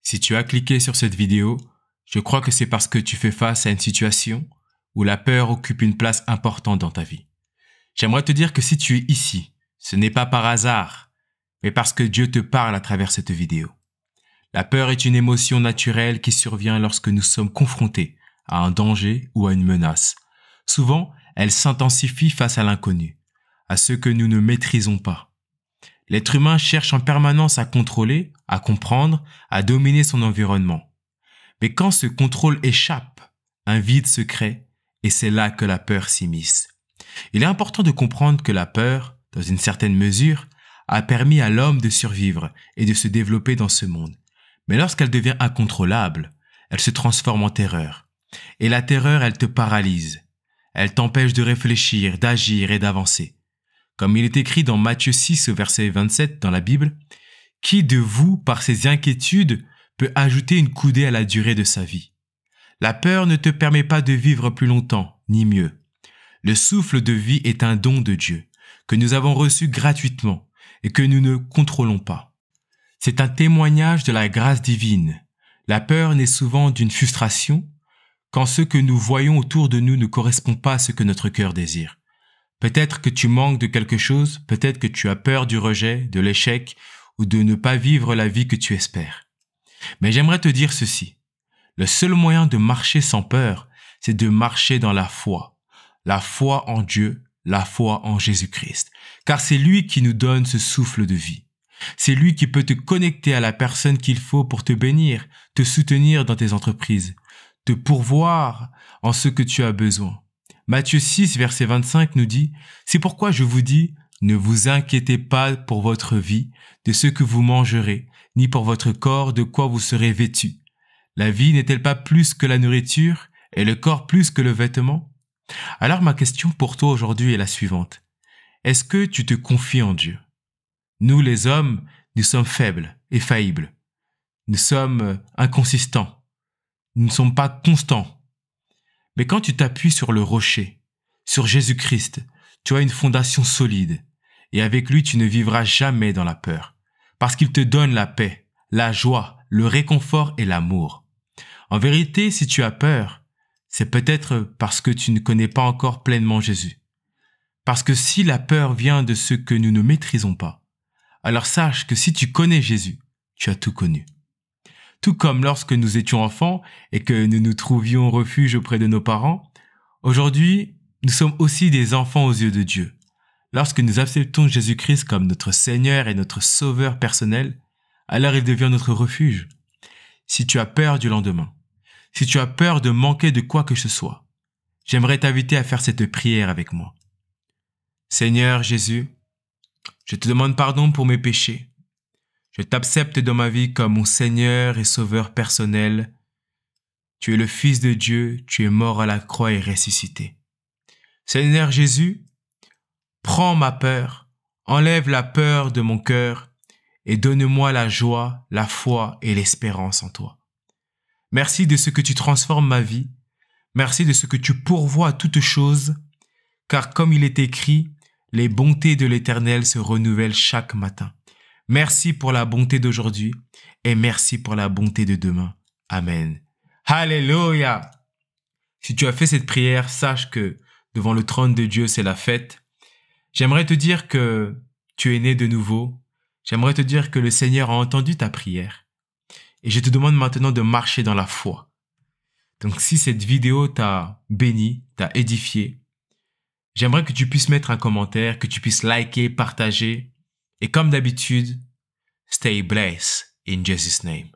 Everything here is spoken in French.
Si tu as cliqué sur cette vidéo, je crois que c'est parce que tu fais face à une situation où la peur occupe une place importante dans ta vie. J'aimerais te dire que si tu es ici, ce n'est pas par hasard, mais parce que Dieu te parle à travers cette vidéo. La peur est une émotion naturelle qui survient lorsque nous sommes confrontés à un danger ou à une menace. Souvent, elle s'intensifie face à l'inconnu, à ce que nous ne maîtrisons pas. L'être humain cherche en permanence à contrôler, à comprendre, à dominer son environnement. Mais quand ce contrôle échappe, un vide se crée et c'est là que la peur s'immisce. Il est important de comprendre que la peur, dans une certaine mesure, a permis à l'homme de survivre et de se développer dans ce monde. Mais lorsqu'elle devient incontrôlable, elle se transforme en terreur. Et la terreur, elle te paralyse. Elle t'empêche de réfléchir, d'agir et d'avancer. Comme il est écrit dans Matthieu 6, verset 27 dans la Bible, « Qui de vous, par ses inquiétudes, peut ajouter une coudée à la durée de sa vie ?» La peur ne te permet pas de vivre plus longtemps, ni mieux. Le souffle de vie est un don de Dieu, que nous avons reçu gratuitement et que nous ne contrôlons pas. C'est un témoignage de la grâce divine. La peur naît souvent d'une frustration quand ce que nous voyons autour de nous ne correspond pas à ce que notre cœur désire. Peut-être que tu manques de quelque chose, peut-être que tu as peur du rejet, de l'échec ou de ne pas vivre la vie que tu espères. Mais j'aimerais te dire ceci. Le seul moyen de marcher sans peur, c'est de marcher dans la foi. La foi en Dieu, la foi en Jésus-Christ. Car c'est lui qui nous donne ce souffle de vie. C'est lui qui peut te connecter à la personne qu'il faut pour te bénir, te soutenir dans tes entreprises, te pourvoir en ce que tu as besoin. Matthieu 6, verset 25 nous dit « C'est pourquoi je vous dis, ne vous inquiétez pas pour votre vie, de ce que vous mangerez, ni pour votre corps, de quoi vous serez vêtus. La vie n'est-elle pas plus que la nourriture, et le corps plus que le vêtement ?» Alors ma question pour toi aujourd'hui est la suivante. Est-ce que tu te confies en Dieu? Nous les hommes, nous sommes faibles et faillibles. Nous sommes inconsistants. Nous ne sommes pas constants. Mais quand tu t'appuies sur le rocher, sur Jésus-Christ, tu as une fondation solide. Et avec lui, tu ne vivras jamais dans la peur. Parce qu'il te donne la paix, la joie, le réconfort et l'amour. En vérité, si tu as peur, c'est peut-être parce que tu ne connais pas encore pleinement Jésus. Parce que si la peur vient de ce que nous ne maîtrisons pas, alors sache que si tu connais Jésus, tu as tout connu. Tout comme lorsque nous étions enfants et que nous nous trouvions refuge auprès de nos parents, aujourd'hui, nous sommes aussi des enfants aux yeux de Dieu. Lorsque nous acceptons Jésus-Christ comme notre Seigneur et notre Sauveur personnel, alors il devient notre refuge. Si tu as peur du lendemain, si tu as peur de manquer de quoi que ce soit, j'aimerais t'inviter à faire cette prière avec moi. Seigneur Jésus, je te demande pardon pour mes péchés. Je t'accepte dans ma vie comme mon Seigneur et Sauveur personnel. Tu es le Fils de Dieu, tu es mort à la croix et ressuscité. Seigneur Jésus, prends ma peur, enlève la peur de mon cœur et donne-moi la joie, la foi et l'espérance en toi. Merci de ce que tu transformes ma vie. Merci de ce que tu pourvois à toutes choses, car comme il est écrit, les bontés de l'Éternel se renouvellent chaque matin. Merci pour la bonté d'aujourd'hui et merci pour la bonté de demain. Amen. Alléluia! Si tu as fait cette prière, sache que devant le trône de Dieu, c'est la fête. J'aimerais te dire que tu es né de nouveau. J'aimerais te dire que le Seigneur a entendu ta prière. Et je te demande maintenant de marcher dans la foi. Donc si cette vidéo t'a béni, t'a édifié, j'aimerais que tu puisses mettre un commentaire, que tu puisses liker, partager. Et comme d'habitude, stay blessed in Jesus' name.